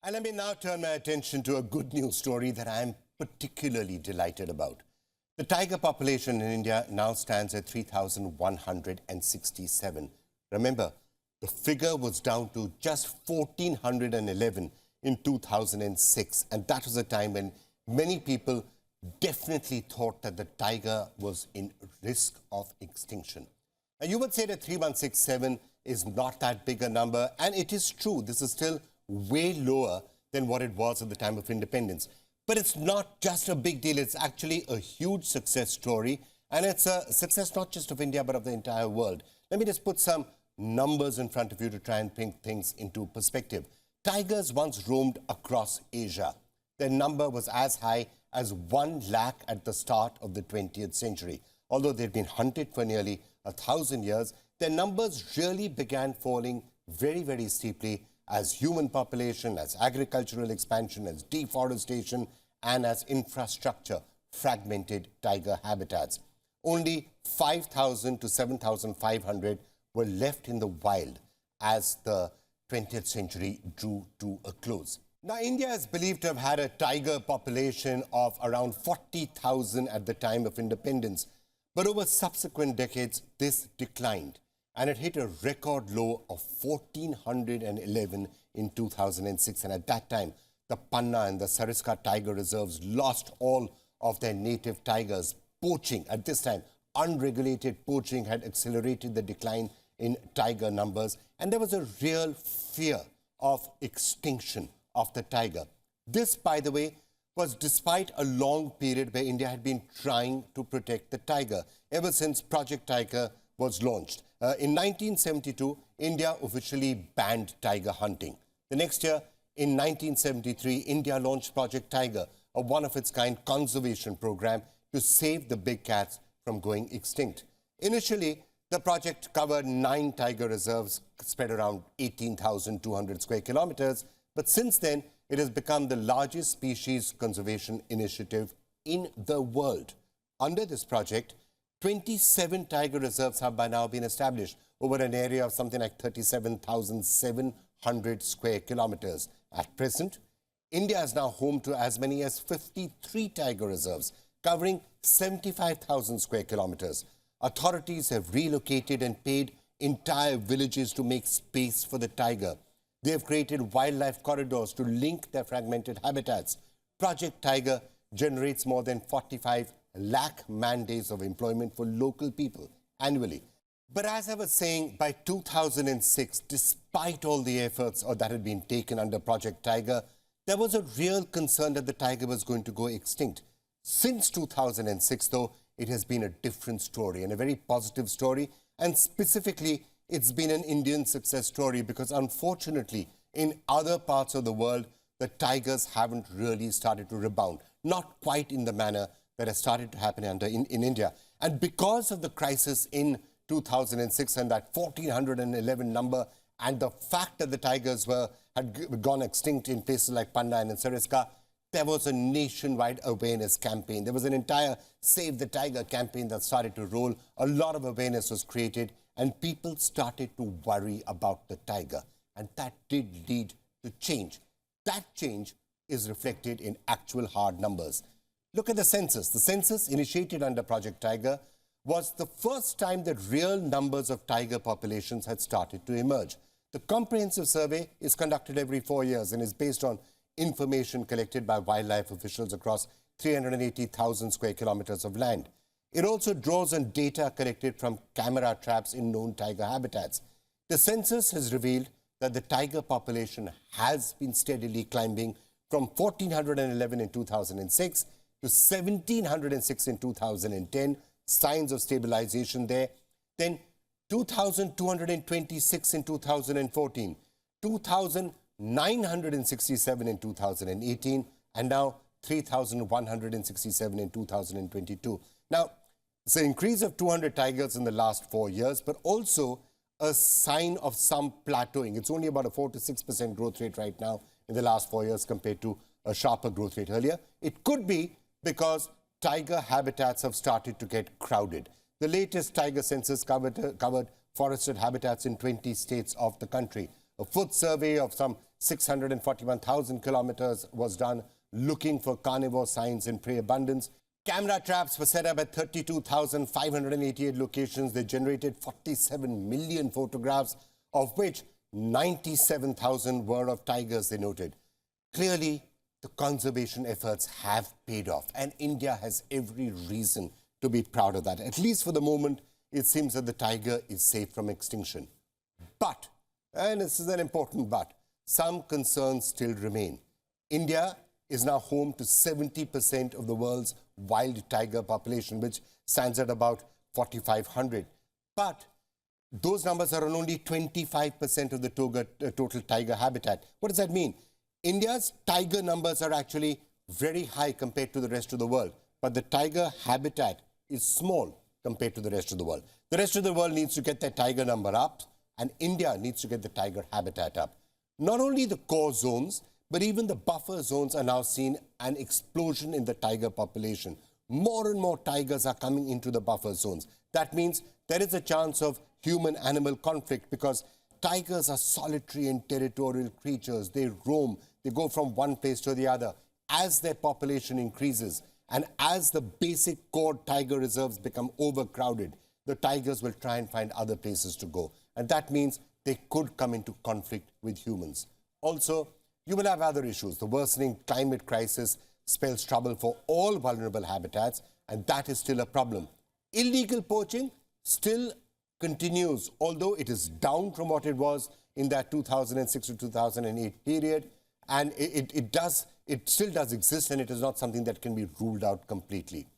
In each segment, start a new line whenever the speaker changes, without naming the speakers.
And let me now turn my attention to a good news story that I am particularly delighted about. The tiger population in India now stands at 3,167. Remember, the figure was down to just 1,411 in 2006. And that was a time when many people definitely thought that the tiger was in risk of extinction. Now, you would say that 3,167 is not that big a number. And it is true. This is still way lower than what it was at the time of independence. But it's not just a big deal. It's actually a huge success story. And it's a success not just of India, but of the entire world. Let me just put some numbers in front of you to try and bring things into perspective. Tigers once roamed across Asia. Their number was as high as 1 lakh at the start of the 20th century. Although they'd been hunted for nearly 1,000 years, their numbers really began falling very, very steeply as human population, as agricultural expansion, as deforestation, and as infrastructure fragmented tiger habitats. Only 5,000 to 7,500 were left in the wild as the 20th century drew to a close. Now, India is believed to have had a tiger population of around 40,000 at the time of independence. But over subsequent decades, this declined, and it hit a record low of 1,411 in 2006. And at that time, the Panna and the Sariska tiger reserves lost all of their native tigers. Poaching, at this time, unregulated poaching had accelerated the decline in tiger numbers, and there was a real fear of extinction of the tiger. This, by the way, was despite a long period where India had been trying to protect the tiger, ever since Project Tiger was launched. In 1972, India officially banned tiger hunting. The next year, in 1973, India launched Project Tiger, a one-of-its-kind conservation program to save the big cats from going extinct. Initially, the project covered 9 tiger reserves spread around 18,200 square kilometers, but since then, it has become the largest species conservation initiative in the world. Under this project, 27 tiger reserves have by now been established over an area of something like 37,700 square kilometers. At present, India is now home to as many as 53 tiger reserves, covering 75,000 square kilometers. Authorities have relocated and paid entire villages to make space for the tiger. They have created wildlife corridors to link their fragmented habitats. Project Tiger generates more than 45 lakh man-days of employment for local people annually. But as I was saying, by 2006, despite all the efforts that had been taken under Project Tiger, there was a real concern that the tiger was going to go extinct. Since 2006, though, it has been a different story, and a very positive story, and specifically, it's been an Indian success story because, unfortunately, in other parts of the world, the tigers haven't really started to rebound. Not quite in the manner that has started to happen in India. And because of the crisis in 2006 and that 1,411 number and the fact that the tigers had gone extinct in places like Panna and in Sariska, there was a nationwide awareness campaign. There was an entire Save the Tiger campaign that started to roll. A lot of awareness was created, and people started to worry about the tiger. And that did lead to change. That change is reflected in actual hard numbers. Look at the census. The census, initiated under Project Tiger, was the first time that real numbers of tiger populations had started to emerge. The comprehensive survey is conducted every 4 years and is based on information collected by wildlife officials across 380,000 square kilometers of land. It also draws on data collected from camera traps in known tiger habitats. The census has revealed that the tiger population has been steadily climbing from 1,411 in 2006 to 1,706 in 2010, signs of stabilization there. Then 2,226 in 2014, 2,967 in 2018, and now 3,167 in 2022. Now, it's an increase of 200 tigers in the last 4 years, but also a sign of some plateauing. It's only about a 4 to 6% growth rate right now in the last 4 years compared to a sharper growth rate earlier. It could be because tiger habitats have started to get crowded. The latest tiger census covered forested habitats in 20 states of the country. A foot survey of some 641,000 kilometers was done looking for carnivore signs in prey abundance. Camera traps were set up at 32,588 locations. They generated 47 million photographs, of which 97,000 were of tigers, they noted. Clearly, the conservation efforts have paid off, and India has every reason to be proud of that. At least for the moment, it seems that the tiger is safe from extinction. But, and this is an important but, some concerns still remain. India is now home to 70% of the world's wild tiger population, which stands at about 4,500. But those numbers are on only 25% of the total tiger habitat. What does that mean? India's tiger numbers are actually very high compared to the rest of the world, but the tiger habitat is small compared to the rest of the world. The rest of the world needs to get their tiger number up, and India needs to get the tiger habitat up. Not only the core zones, but even the buffer zones are now seeing an explosion in the tiger population. More and more tigers are coming into the buffer zones. That means there is a chance of human-animal conflict because tigers are solitary and territorial creatures. They roam, they go from one place to the other. As their population increases and as the basic core tiger reserves become overcrowded, the tigers will try and find other places to go. And that means they could come into conflict with humans. Also, you will have other issues. The worsening climate crisis spells trouble for all vulnerable habitats, and that is still a problem. Illegal poaching still continues, although it is down from what it was in that 2006 to 2008 period, and it still does exist, and it is not something that can be ruled out completely.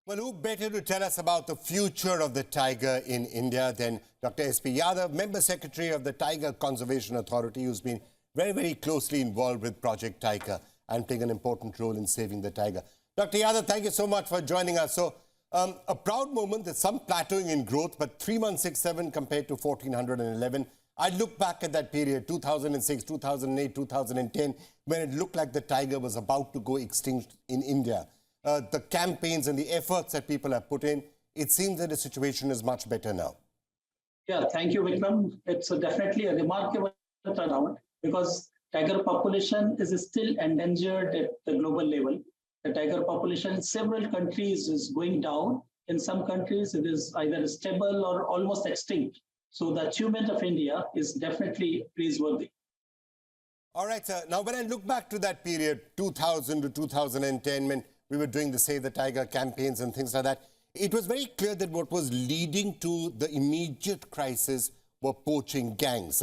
Well, who better to tell us about the future of the tiger in India than Dr. SP Yadav, Member Secretary of the Tiger Conservation Authority, who's been very, very closely involved with Project Tiger and playing an important role in saving the tiger. Dr. Yadav, thank you so much for joining us. So, a proud moment. There's some plateauing in growth, but 3167 compared to 1411. I look back at that period, 2006, 2008, 2010, when it looked like the tiger was about to go extinct in India. The campaigns and the efforts that people have put in, it seems that the situation is much better now.
Yeah, thank you, Vikram. It's definitely a remarkable turnaround because tiger population is still endangered at the global level. The tiger population in several countries is going down. In some countries, it is either stable or almost extinct. So the achievement of India is definitely praiseworthy.
All right, sir. Now, when I look back to that period, 2000 to 2010, when we were doing the Save the Tiger campaigns and things like that, it was very clear that what was leading to the immediate crisis were poaching gangs.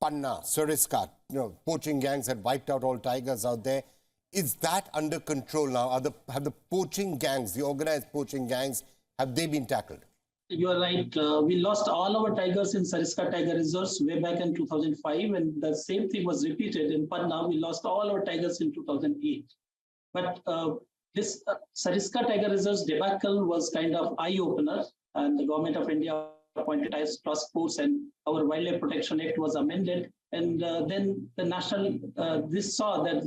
Panna, Sariska, poaching gangs had wiped out all tigers out there. Is that under control now? Have the poaching gangs, the organized poaching gangs, have they been tackled?
You are right. We lost all our tigers in Sariska Tiger Reserves way back in 2005, and the same thing was repeated in Panna. We lost all our tigers in 2008. But this Sariska Tiger Reserves debacle was kind of eye-opener, and the government of India appointed a task force, and our Wildlife Protection Act was amended. And then the this saw that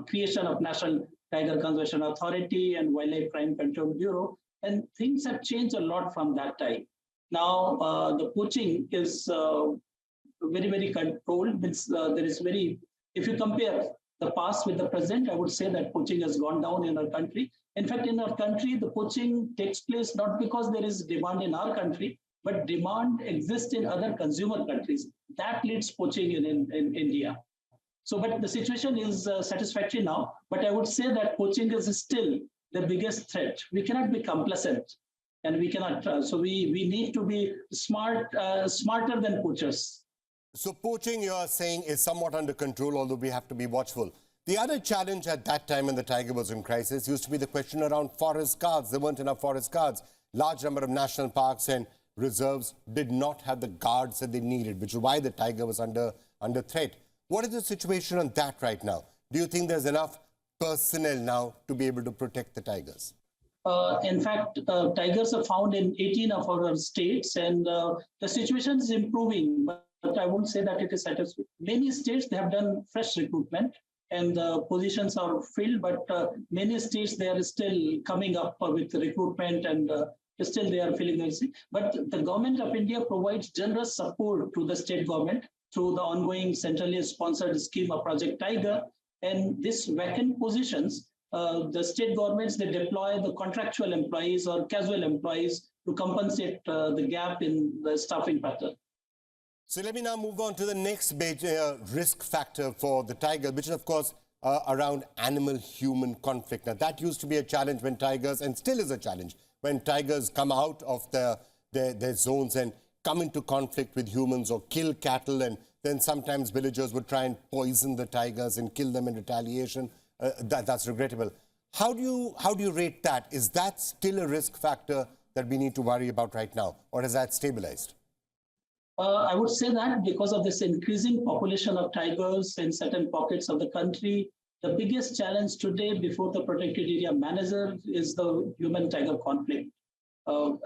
creation of National Tiger Conservation Authority and Wildlife Crime Control Bureau, and things have changed a lot from that time. Now the poaching is very, very controlled. There is if you compare the past with the present, I would say that poaching has gone down in our country. In fact, in our country, the poaching takes place not because there is demand in our country, but demand exists in other consumer countries. That leads poaching in India. So, but the situation is satisfactory now. But I would say that poaching is still the biggest threat. We cannot be complacent, and we cannot. So we need to be smarter than poachers.
So poaching, you are saying, is somewhat under control, although we have to be watchful. The other challenge at that time when the tiger was in crisis used to be the question around forest guards. There weren't enough forest guards. Large number of national parks and reserves did not have the guards that they needed, which is why the tiger was under threat. What is the situation on that right now? Do you think there's enough personnel now to be able to protect the tigers?
In fact, tigers are found in 18 of our states, and the situation is improving, but I won't say that it is satisfactory. Many states, they have done fresh recruitment, and positions are filled, but many states, they are still coming up with recruitment, and still they are filling the seat. But the government of India provides generous support to the state government. through the ongoing centrally sponsored scheme of Project Tiger. And these vacant positions, the state governments, they deploy the contractual employees or casual employees to compensate the gap in the staffing pattern.
So let me now move on to the next major risk factor for the tiger, which is, of course, around animal-human conflict. Now, that used to be a challenge when tigers, and still is a challenge, when tigers come out of their zones and come into conflict with humans or kill cattle, and then sometimes villagers would try and poison the tigers and kill them in retaliation. That's regrettable. How do you rate that? Is that still a risk factor that we need to worry about right now, or has that stabilized?
I would say that because of this increasing population of tigers in certain pockets of the country, the biggest challenge today before the protected area manager is the human-tiger conflict.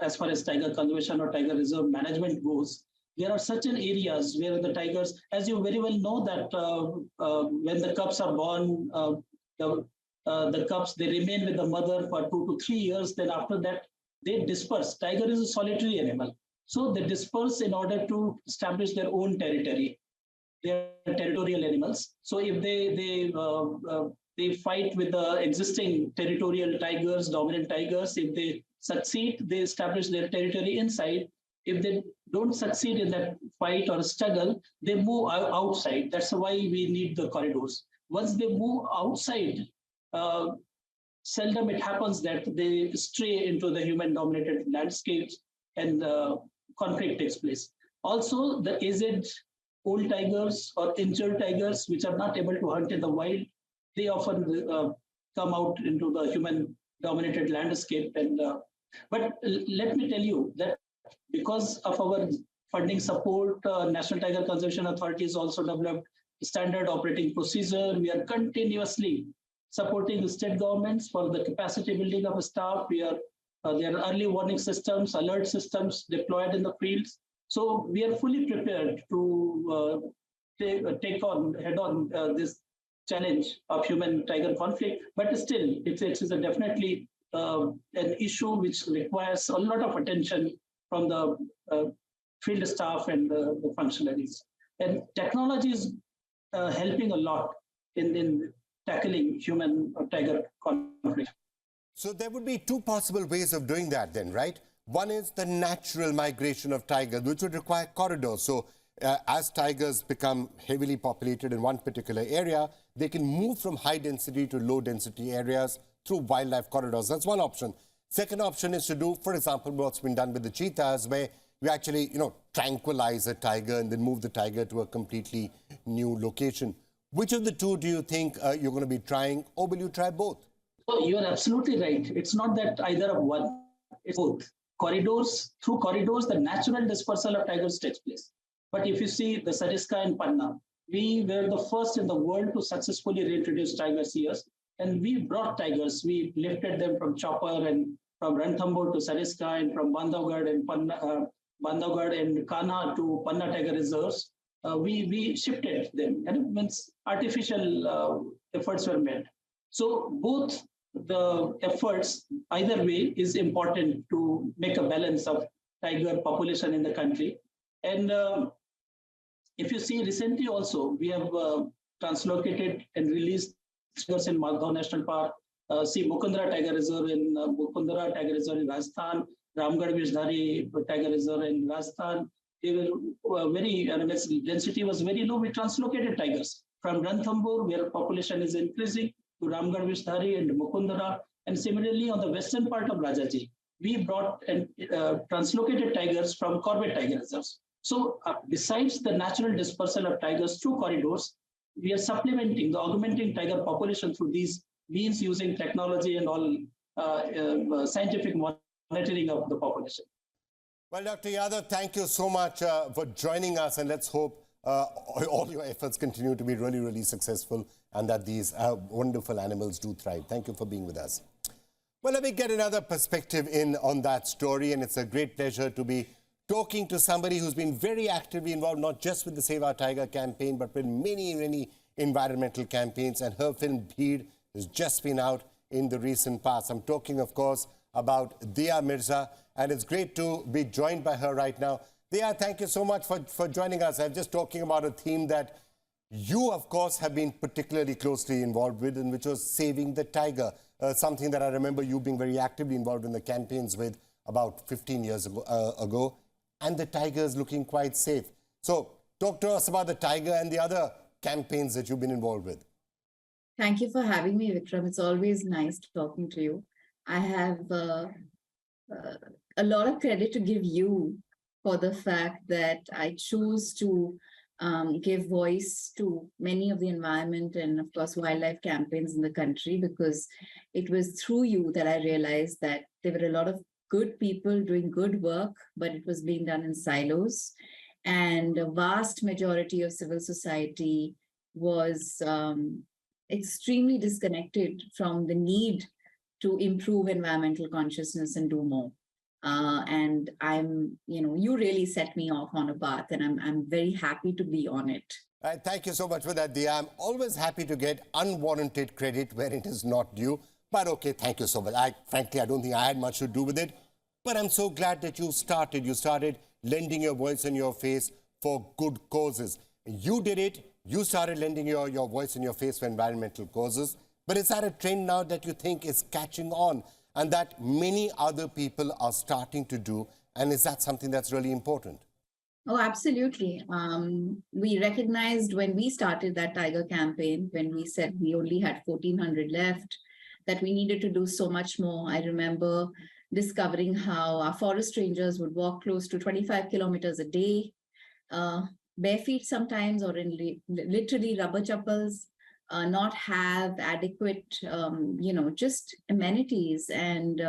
As far as tiger conservation or tiger reserve management goes, there are certain areas where the tigers, as you very well know, that when the cubs are born, the cubs, they remain with the mother for 2 to 3 years. Then after that, they disperse. Tiger is a solitary animal. So they disperse in order to establish their own territory. They are territorial animals. So if they fight with the existing territorial tigers, dominant tigers, if they succeed, they establish their territory inside. If they don't succeed in that fight or struggle, they move outside. That's why we need the corridors. Once they move outside, seldom it happens that they stray into the human-dominated landscapes and conflict takes place. Also, the aged old tigers or injured tigers, which are not able to hunt in the wild, they often come out into the human-dominated landscape. But let me tell you that because of our funding support, National Tiger Conservation Authority has also developed standard operating procedure. We are continuously supporting the state governments for the capacity building of staff. There are early warning systems, alert systems deployed in the fields. So we are fully prepared to take on head-on this challenge of human-tiger conflict. But still, it is definitely an issue which requires a lot of attention from the field staff and the functionaries. And technology is helping a lot in tackling human-tiger conflict.
So there would be two possible ways of doing that then, right? One is the natural migration of tigers, which would require corridors. So as tigers become heavily populated in one particular area, they can move from high density to low density areas through wildlife corridors. That's one option. Second option is to do, for example, what's been done with the cheetahs, where we actually, tranquilize a tiger and then move the tiger to a completely new location. Which of the two do you think you're going to be trying, or will you try both?
So you are absolutely right. It's not that either of one, it's both. Through corridors, the natural dispersal of tigers takes place. But if you see the Sariska and Panna, we were the first in the world to successfully reintroduce tigers here. And we brought tigers. We lifted them from Chopper and from Ranthambore to Sariska and from Bandhavgarh and Kanha to Panna Tiger Reserves. We shifted them, and it means artificial efforts were made. So both the efforts, either way, is important to make a balance of tiger population in the country. And if you see recently also, we have translocated and released tigers in Maghav National Park. See Mukundra Tiger Reserve in Rajasthan, Ramgarh Vishdhari Tiger Reserve in Rajasthan. They were density was very low. We translocated tigers from Ranthambore, where population is increasing, to Ramgarh Vishdhari and Mukundra. And similarly, on the western part of Rajaji, we brought and translocated tigers from Corbett Tiger Reserves. So besides the natural dispersal of tigers through corridors, we are supplementing, augmenting tiger population through these means using technology and all scientific monitoring of the population.
Well, Dr. Yadav, thank you so much for joining us, and let's hope all your efforts continue to be really, really successful and that these wonderful animals do thrive. Thank you for being with us. Well, let me get another perspective in on that story, and it's a great pleasure to be talking to somebody who's been very actively involved, not just with the Save Our Tiger campaign, but with many, many environmental campaigns, and her film Bheed has just been out in the recent past. I'm talking, of course, about Dia Mirza, and it's great to be joined by her right now. Dia, thank you so much for joining us. I'm just talking about a theme that you, of course, have been particularly closely involved with, and which was saving the tiger, something that I remember you being very actively involved in the campaigns with about 15 years ago, and the tiger is looking quite safe. So talk to us about the tiger and the other campaigns that you've been involved with.
Thank you for having me, Vikram. It's always nice talking to you. I have a lot of credit to give you for the fact that I choose to give voice to many of the environment and, of course, wildlife campaigns in the country, because it was through you that I realized that there were a lot of good people doing good work, but it was being done in silos. And a vast majority of civil society was extremely disconnected from the need to improve environmental consciousness and do more. And you really set me off on a path, and I'm very happy to be on it.
Thank you so much for that, Dia. I'm always happy to get unwarranted credit where it is not due. But okay, thank you so much. Frankly, I don't think I had much to do with it. But I'm so glad that you started lending your voice and your face for good causes. You did it. You started lending your voice and your face for environmental causes. But is that a trend now that you think is catching on and that many other people are starting to do? And is that something that's really important?
Oh, absolutely. We recognized when we started that tiger campaign, when we said we only had 1,400 left, that we needed to do so much more. I remember discovering how our forest rangers would walk close to 25 kilometers a day, bare feet sometimes, or in literally rubber chappals, not have adequate, just amenities and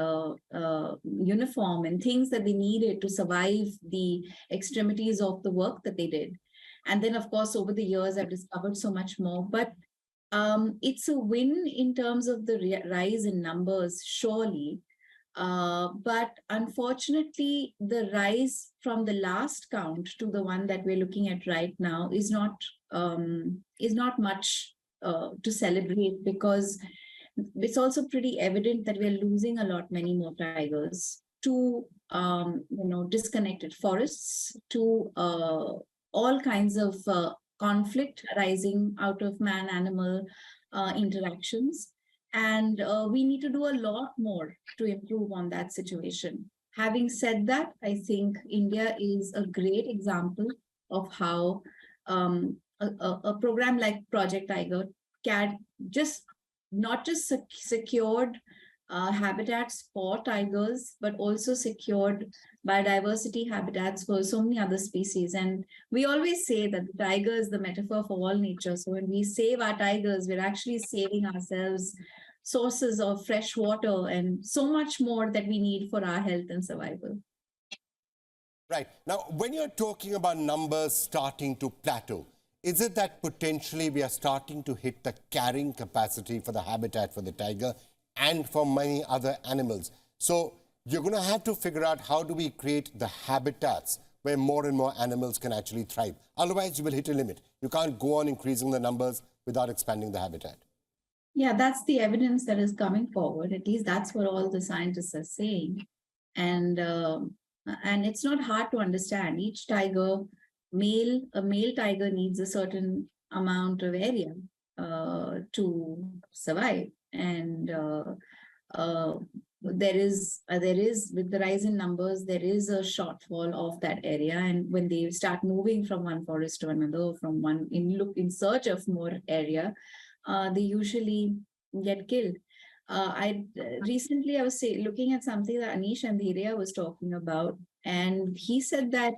uniform and things that they needed to survive the extremities of the work that they did. And then, of course, over the years, I've discovered so much more. But it's a win in terms of the rise in numbers, surely. But unfortunately, the rise from the last count to the one that we're looking at right now is not much to celebrate, because it's also pretty evident that we're losing many more tigers to disconnected forests, to all kinds of conflict arising out of man-animal interactions. And we need to do a lot more to improve on that situation. Having said that, I think India is a great example of how a program like Project Tiger can not just secured habitats for tigers, but also secured biodiversity habitats for so many other species. And we always say that the tiger is the metaphor for all nature. So when we save our tigers, we're actually saving ourselves sources of fresh water and so much more that we need for our health and survival.
Right. Now, when you're talking about numbers starting to plateau, is it that potentially we are starting to hit the carrying capacity for the habitat for the tiger and for many other animals? So you're going to have to figure out, how do we create the habitats where more and more animals can actually thrive? Otherwise, you will hit a limit. You can't go on increasing the numbers without expanding the habitat.
Yeah, that's the evidence that is coming forward. At least that's what all the scientists are saying. And it's not hard to understand. Each tiger, a male tiger needs a certain amount of area to survive. And there is with the rise in numbers, there is a shortfall of that area. And when they start moving from one forest to another, from one in search of more area, they usually get killed. Recently I was looking at something that Anish Andhiria was talking about, and he said that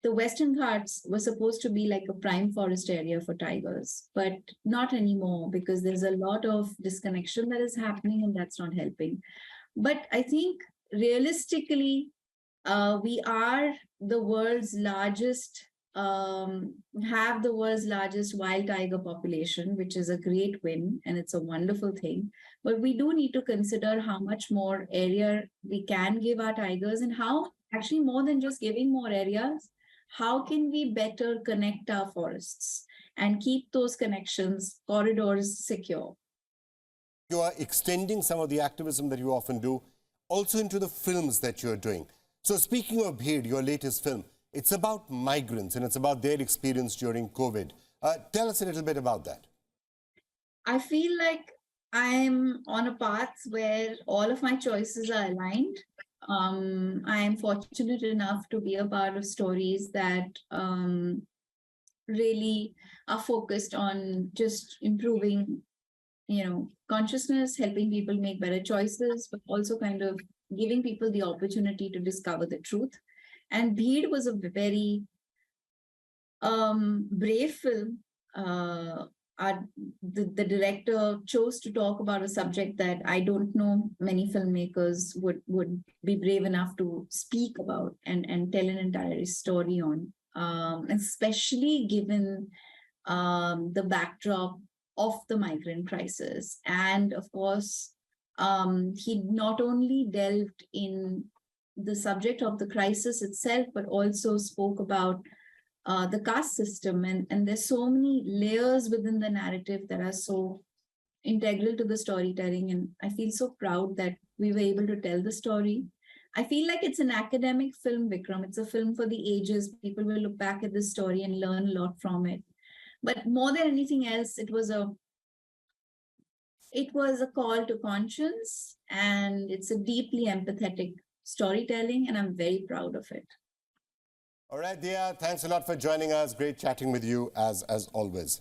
the Western Ghats was supposed to be like a prime forest area for tigers, but not anymore, because there's a lot of disconnection that is happening, and that's not helping. But I think realistically, we are the world's largest, have the world's largest wild tiger population, which is a great win, and it's a wonderful thing. But we do need to consider how much more area we can give our tigers, and how, actually, more than just giving more areas, how can we better connect our forests and keep those connections, corridors secure?
You are extending some of the activism that you often do also into the films that you're doing. So speaking of Bheed, your latest film, It's about migrants and it's about their experience during COVID. Tell us a little bit about that.
I feel like I'm on a path where all of my choices are aligned. I am fortunate enough to be a part of stories that really are focused on just improving, consciousness, helping people make better choices, but also kind of giving people the opportunity to discover the truth. And Bheed was a very brave film. The director chose to talk about a subject that I don't know many filmmakers would be brave enough to speak about and tell an entire story on, especially given the backdrop of the migrant crisis. And of course, he not only delved in the subject of the crisis itself, but also spoke about the caste system. And there's so many layers within the narrative that are so integral to the storytelling. And I feel so proud that we were able to tell the story. I feel like it's an academic film, Vikram. It's a film for the ages. People will look back at this story and learn a lot from it. But more than anything else, it was a call to conscience, and it's a deeply empathetic storytelling, and I'm very proud of it.
All right, Dia, thanks a lot for joining us. Great chatting with you as always.